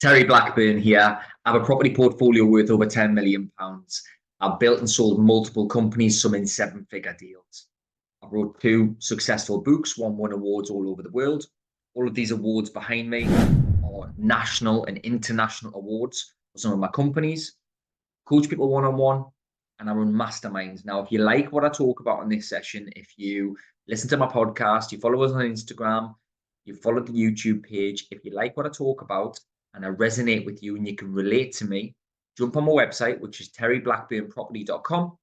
Terry Blackburn here. I have a property portfolio worth over £10 million. I've built and sold multiple companies, some in seven-figure deals. I wrote two successful books, one won awards all over the world. All of these awards behind me are national and international awards for some of my companies. Coach people one-on-one, and I run masterminds. Now, if you like what I talk about in this session, if you listen to my podcast, you follow us on Instagram, you follow the YouTube page, if you like what I talk about and I resonate with you and you can relate to me, jump on my website, which is terryblackburnproperty.com.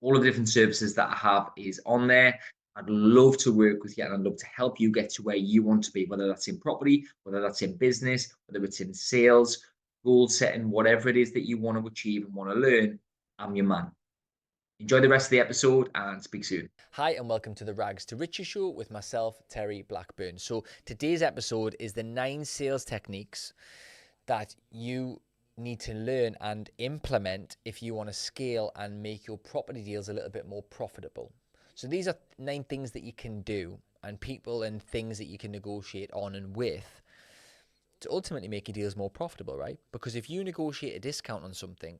All of the different services that I have is on there. I'd love to work with you and I'd love to help you get to where you want to be, whether that's in property, whether that's in business, whether it's in sales, goal setting, whatever it is that you want to achieve and want to learn. I'm your man. Enjoy the rest of the episode and speak soon. Hi, and welcome to the Rags to Riches show with myself, Terry Blackburn. So, today's episode is the 9 sales techniques that you need to learn and implement if you want to scale and make your property deals a little bit more profitable. So, these are 9 things that you can do, and people and things that you can negotiate on and with to ultimately make your deals more profitable, right? Because if you negotiate a discount on something,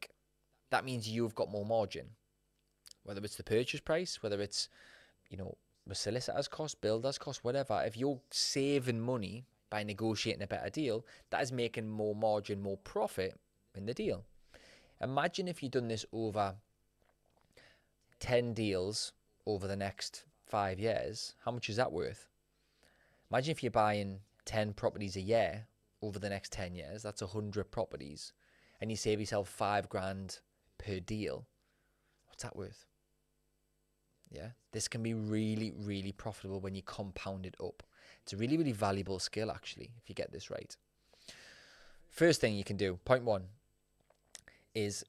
that means you've got more margin. Whether it's the purchase price, whether it's, the solicitor's cost, builder's cost, whatever, if you're saving money by negotiating a better deal, that is making more margin, more profit in the deal. Imagine if you've done this over 10 deals over the next 5 years. How much is that worth? Imagine if you're buying 10 properties a year over the next 10 years. That's 100 properties. And you save yourself $5,000 per deal. What's that worth? Yeah, this can be really, really profitable when you compound it up. It's a really, really valuable skill, actually, if you get this right. First thing you can do, point 1, is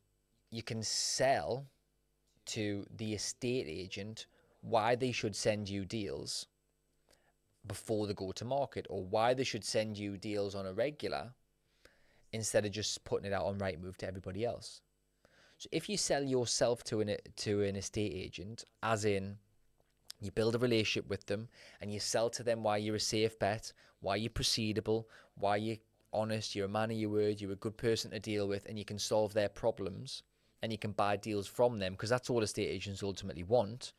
you can sell to the estate agent why they should send you deals before they go to market, or why they should send you deals on a regular instead of just putting it out on Rightmove to everybody else. So if you sell yourself to an estate agent, as in you build a relationship with them and you sell to them why you're a safe bet, why you're proceedable, why you're honest, you're a man of your word, you're a good person to deal with, and you can solve their problems and you can buy deals from them, because that's all estate agents ultimately want.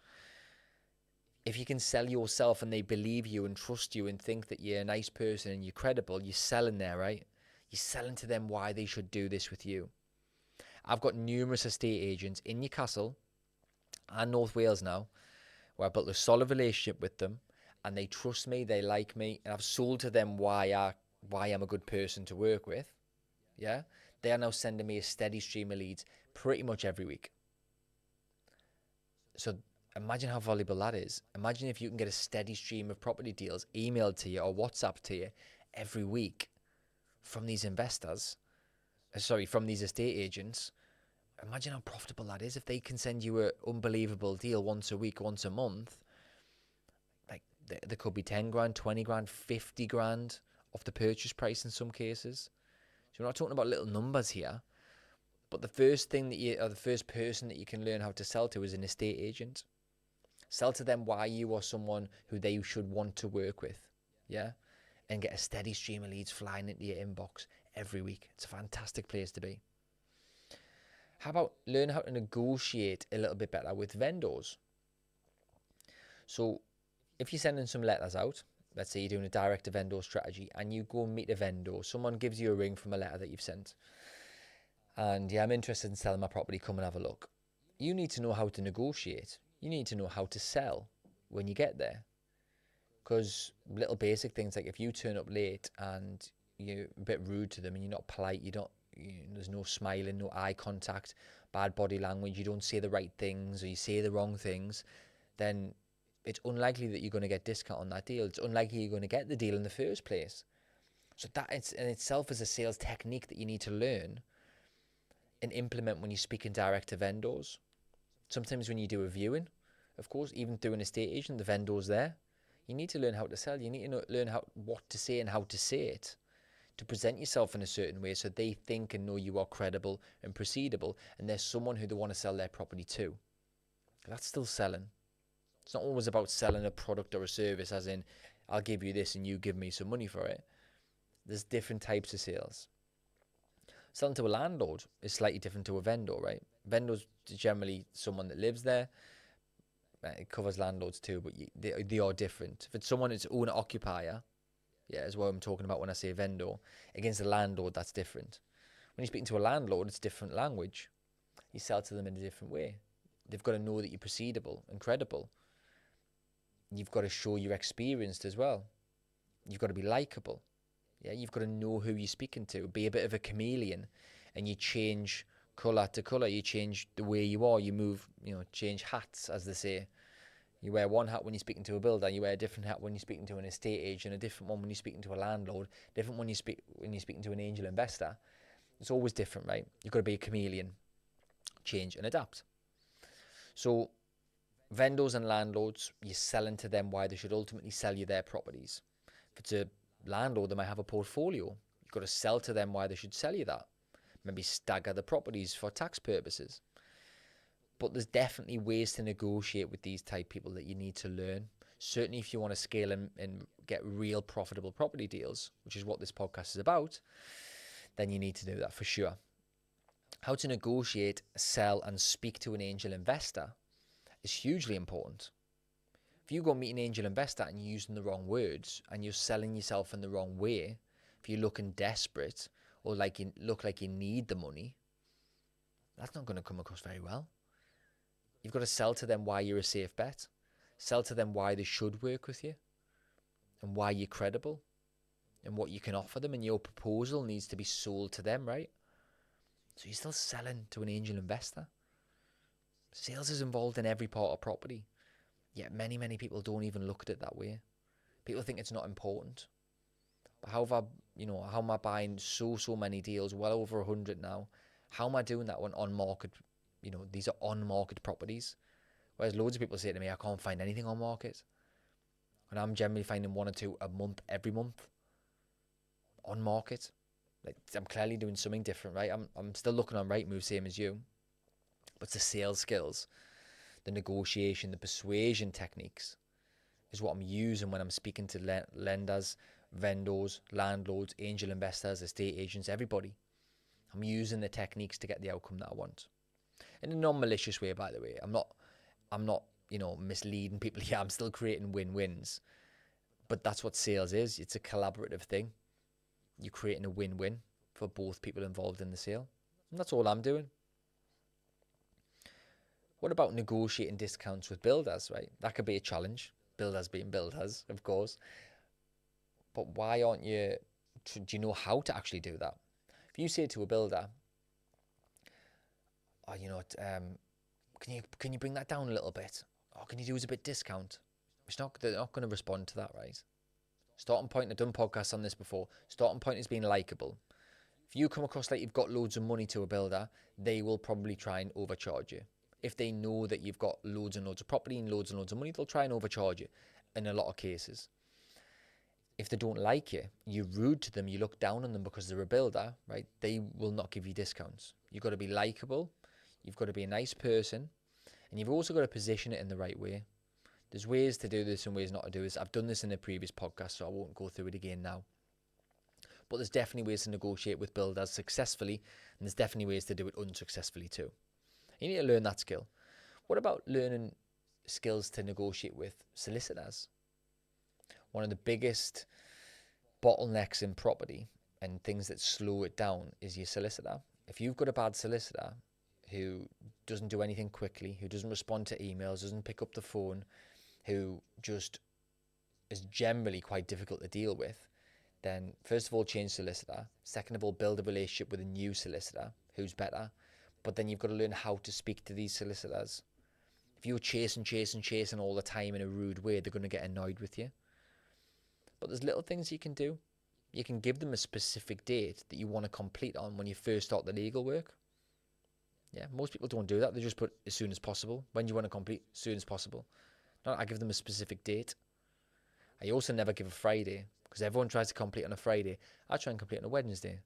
If you can sell yourself and they believe you and trust you and think that you're a nice person and you're credible, you're selling there, right? You're selling to them why they should do this with you. I've got numerous estate agents in Newcastle and North Wales now where I've built a solid relationship with them and they trust me, they like me, and I've sold to them why I'm a good person to work with. Yeah, they are now sending me a steady stream of leads pretty much every week. So imagine how valuable that is. Imagine if you can get a steady stream of property deals emailed to you or WhatsApp to you every week from these from these estate agents. Imagine how profitable that is if they can send you an unbelievable deal once a week, once a month. Like, there could be 10 grand, 20 grand, 50 grand off the purchase price in some cases. So we're not talking about little numbers here. But the first person that you can learn how to sell to is an estate agent. Sell to them why you are someone who they should want to work with. Yeah? And get a steady stream of leads flying into your inbox every week. It's a fantastic place to be. How about learn how to negotiate a little bit better with vendors? So if you're sending some letters out, let's say you're doing a direct to vendor strategy and you go and meet a vendor, someone gives you a ring from a letter that you've sent. And yeah, I'm interested in selling my property, come and have a look. You need to know how to negotiate. You need to know how to sell when you get there. Because little basic things like if you turn up late and you're a bit rude to them and you're not polite, there's no smiling, no eye contact, bad body language, you don't say the right things or you say the wrong things, then it's unlikely that you're going to get discount on that deal. It's unlikely you're going to get the deal in the first place. So that in itself is a sales technique that you need to learn and implement when you're speaking direct to vendors. Sometimes when you do a viewing, of course, even through an estate agent, the vendor's there. You need to learn how to sell. You need to learn what to say and how to say it, to present yourself in a certain way so they think and know you are credible and proceedable and there's someone who they want to sell their property to. That's still selling. It's not always about selling a product or a service as in, I'll give you this and you give me some money for it. There's different types of sales. Selling to a landlord is slightly different to a vendor, right? Vendors generally someone that lives there. It covers landlords too, but they are different. If it's someone that's owner occupier, yeah, is what I'm talking about when I say vendor. Against a landlord, that's different. When you're speaking to a landlord, it's different language. You sell to them in a different way. They've got to know that you're proceedable and credible. You've got to show you're experienced as well. You've got to be likable. Yeah, you've got to know who you're speaking to. Be a bit of a chameleon, and you change colour to colour. You change the way you are. You move, change hats, as they say. You wear one hat when you're speaking to a builder. You wear a different hat when you're speaking to an estate agent. A different one when you're speaking to a landlord. Different when you're speaking to an angel investor. It's always different, right? You've got to be a chameleon, change and adapt. So vendors and landlords, you're selling to them why they should ultimately sell you their properties. If it's a landlord, they might have a portfolio. You've got to sell to them why they should sell you that. Maybe stagger the properties for tax purposes. But there's definitely ways to negotiate with these type people that you need to learn. Certainly if you want to scale and get real profitable property deals, which is what this podcast is about, then you need to do that for sure. How to negotiate, sell, and speak to an angel investor is hugely important. If you go meet an angel investor and you're using the wrong words and you're selling yourself in the wrong way, if you're looking desperate or like you look like you need the money, that's not going to come across very well. You've got to sell to them why you're a safe bet. Sell to them why they should work with you and why you're credible and what you can offer them, and your proposal needs to be sold to them, right? So you're still selling to an angel investor. Sales is involved in every part of property, yet many people don't even look at it that way. People think it's not important. But how am I buying so many deals, well over 100 now? How am I doing that when on market? These are on market properties. Whereas loads of people say to me, I can't find anything on market. And I'm generally finding one or two a month, every month on market. Like, I'm clearly doing something different, right? I'm still looking on Rightmove, same as you. But it's the sales skills, the negotiation, the persuasion techniques is what I'm using when I'm speaking to lenders, vendors, landlords, angel investors, estate agents, everybody. I'm using the techniques to get the outcome that I want. In a non-malicious way, by the way. I'm not, misleading people here. I'm still creating win-wins. But that's what sales is. It's a collaborative thing. You're creating a win-win for both people involved in the sale. And that's all I'm doing. What about negotiating discounts with builders, right? That could be a challenge. Builders being builders, of course. But why aren't you, do you know how to actually do that? If you say to a builder, oh, can you bring that down a little bit? Oh, can you do us a bit discount? They're not going to respond to that, right? Starting point, I've done podcasts on this before. Starting point is being likable. If you come across like you've got loads of money to a builder, they will probably try and overcharge you. If they know that you've got loads and loads of property and loads of money, they'll try and overcharge you in a lot of cases. If they don't like you, you're rude to them, you look down on them because they're a builder, right? They will not give you discounts. You've got to be likable. You've got to be a nice person. And you've also got to position it in the right way. There's ways to do this and ways not to do this. I've done this in a previous podcast, so I won't go through it again now. But there's definitely ways to negotiate with builders successfully, and there's definitely ways to do it unsuccessfully too. You need to learn that skill. What about learning skills to negotiate with solicitors? One of the biggest bottlenecks in property and things that slow it down is your solicitor. If you've got a bad solicitor who doesn't do anything quickly, who doesn't respond to emails, doesn't pick up the phone, who just is generally quite difficult to deal with, then first of all, change solicitor. Second of all, build a relationship with a new solicitor who's better. But then you've got to learn how to speak to these solicitors. If you're chasing all the time in a rude way, they're going to get annoyed with you. But there's little things you can do. You can give them a specific date that you want to complete on when you first start the legal work. Yeah, most people don't do that. They just put as soon as possible. When do you want to complete? As soon as possible. No, I give them a specific date. I also never give a Friday because everyone tries to complete on a Friday. I try and complete on a Wednesday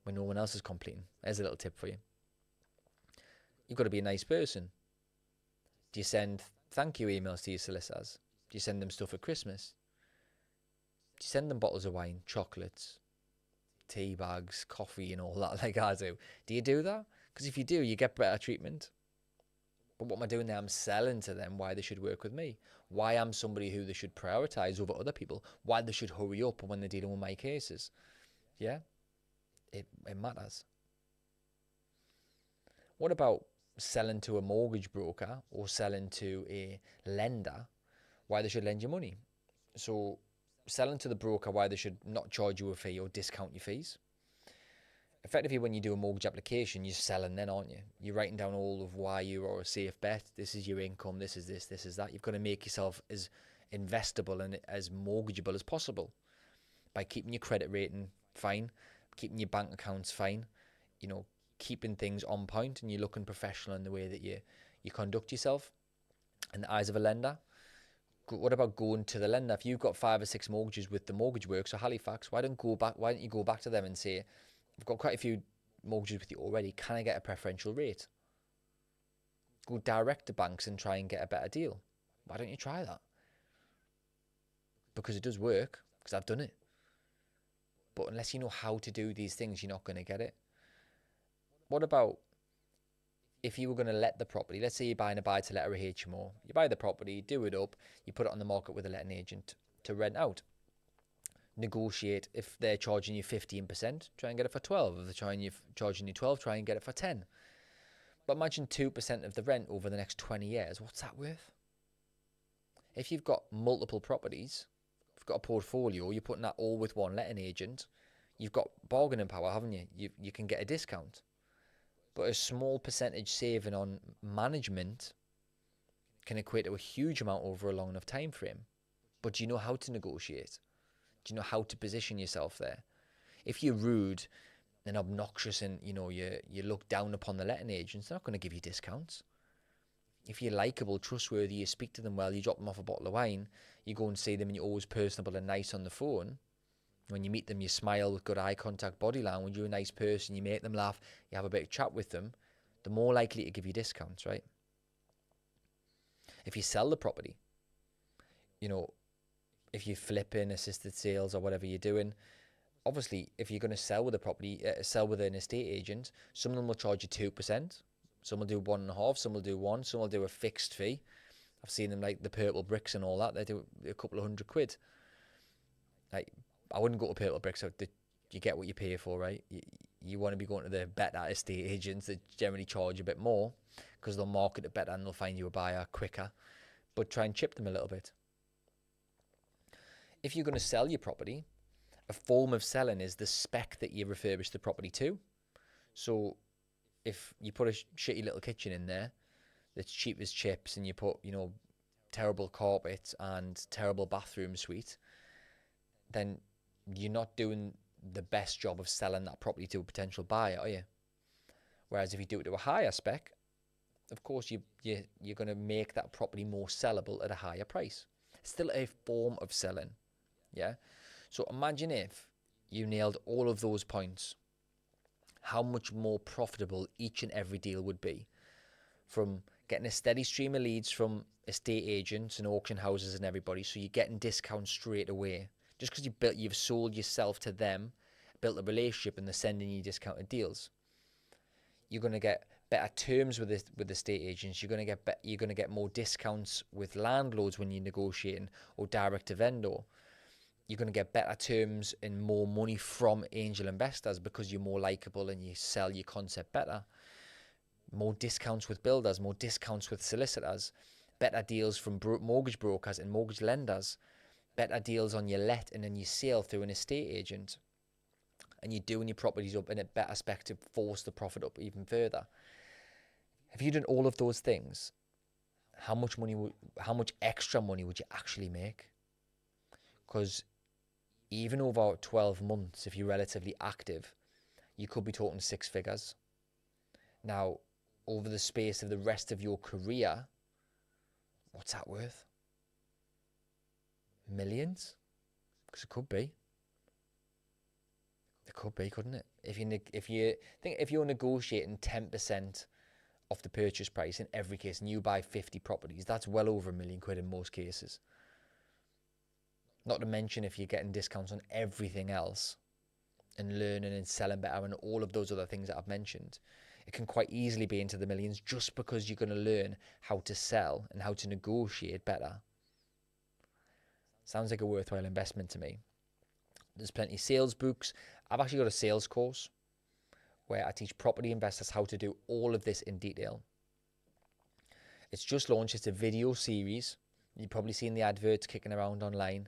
when no one else is completing. There's a little tip for you. You've got to be a nice person. Do you send thank you emails to your solicitors? Do you send them stuff at Christmas? Do you send them bottles of wine, chocolates? tea bags, coffee and all that like I do. Do you do that? Because if you do, you get better treatment. But what am I doing there? I'm selling to them why they should work with me, why I'm somebody who they should prioritize over other people, why they should hurry up when they're dealing with my cases. Yeah, it matters. What about selling to a mortgage broker or selling to a lender why they should lend you money? So selling to the broker why they should not charge you a fee or discount your fees. Effectively, when you do a mortgage application, you're selling then, aren't you? You're writing down all of why you are a safe bet. This is your income. This is this. This is that. You've got to make yourself as investable and as mortgageable as possible by keeping your credit rating fine, keeping your bank accounts fine, you know, keeping things on point, and you're looking professional in the way that you conduct yourself in the eyes of a lender. What about going to the lender? If you've got 5 or 6 mortgages with the Mortgage Works or Halifax, why don't you go back to them and say, I've got quite a few mortgages with you already, can I get a preferential rate? Go direct to banks and try and get a better deal. Why don't you try that? Because it does work, because I've done it. But unless you know how to do these things, you're not going to get it. What about if you were going to let the property? Let's say you're buying a buy-to-let or a HMO. You buy the property, do it up, you put it on the market with a letting agent to rent out. Negotiate. If they're charging you 15%, try and get it for 12. If they're charging you 12, try and get it for 10. But imagine 2% of the rent over the next 20 years. What's that worth? If you've got multiple properties, if you've got a portfolio, you're putting that all with one letting agent, you've got bargaining power, haven't you? You can get a discount. But a small percentage saving on management can equate to a huge amount over a long enough time frame. But do you know how to negotiate? Do you know how to position yourself there? If you're rude and obnoxious and you look down upon the letting agents, they're not going to give you discounts. If you're likable, trustworthy, you speak to them well, you drop them off a bottle of wine, you go and see them and you're always personable and nice on the phone. When you meet them, you smile with good eye contact, body language, you're a nice person, you make them laugh, you have a bit of chat with them, they're more likely to give you discounts, right? If you sell the property, if you're flipping, assisted sales or whatever you're doing, obviously, if you're going to sell with a property, sell with an estate agent, some of them will charge you 2%, some will do 1.5%, some will do 1%, some will do a fixed fee. I've seen them like the Purple Bricks and all that, they do a couple of £100. Like, I wouldn't go to Purple Bricks. So you get what you pay for, right? You want to be going to the better estate agents that generally charge a bit more because they'll market it better and they'll find you a buyer quicker. But try and chip them a little bit. If you're going to sell your property, a form of selling is the spec that you refurbish the property to. So if you put a shitty little kitchen in there that's cheap as chips and you put, terrible carpet and terrible bathroom suite, then you're not doing the best job of selling that property to a potential buyer, are you? Whereas if you do it to a higher spec, of course you're going to make that property more sellable at a higher price. Still a form of selling, yeah? So imagine if you nailed all of those points, how much more profitable each and every deal would be. From getting a steady stream of leads from estate agents and auction houses and everybody, so you're getting discounts straight away. Just because you've sold yourself to them, built a relationship, and they're sending you discounted deals. You're going to get better terms with estate agents. You're going to get more discounts with landlords when you're negotiating or direct to vendor. You're going to get better terms and more money from angel investors because you're more likable and you sell your concept better. More discounts with builders, more discounts with solicitors, better deals from mortgage brokers and mortgage lenders, better deals on your let and then your sale through an estate agent. And you're doing your properties up in a better spec to force the profit up even further. If you did all of those things, how much extra money would you actually make? Because even over 12 months, if you're relatively active, you could be talking 6 figures. Now, over the space of the rest of your career, what's that worth? Millions? Because it could be. It could be, couldn't it? If you're negotiating 10% off the purchase price in every case, and you buy 50 properties, that's well over £1 million in most cases. Not to mention if you're getting discounts on everything else. and learning and selling better and all of those other things that I've mentioned, it can quite easily be into the millions just because you're going to learn how to sell and how to negotiate better. Sounds like a worthwhile investment to me. There's plenty of sales books. I've actually got a sales course where I teach property investors how to do all of this in detail. It's just launched. It's a video series. You've probably seen the adverts kicking around online,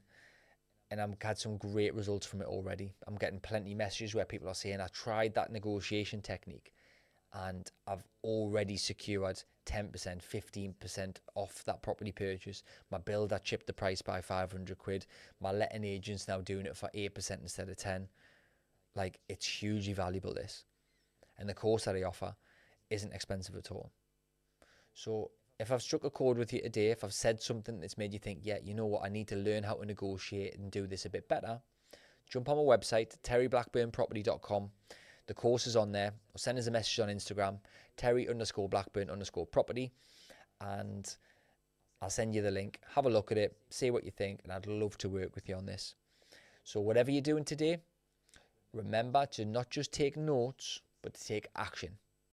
and I've had some great results from it already. I'm getting plenty of messages where people are saying, I tried that negotiation technique and I've already secured 10%, 15% off that property purchase. My builder chipped the price by 500 quid. My letting agent's now doing it for 8% instead of 10. Like, it's hugely valuable, this. And the course that I offer isn't expensive at all. So if I've struck a chord with you today, if I've said something that's made you think, yeah, you know what, I need to learn how to negotiate and do this a bit better, jump on my website, terryblackburnproperty.com. The course is on there. Or send us a message on Instagram, Terry_Blackburn_property, and I'll send you the link. Have a look at it, see what you think, and I'd love to work with you on this. So whatever you're doing today, remember to not just take notes, but to take action.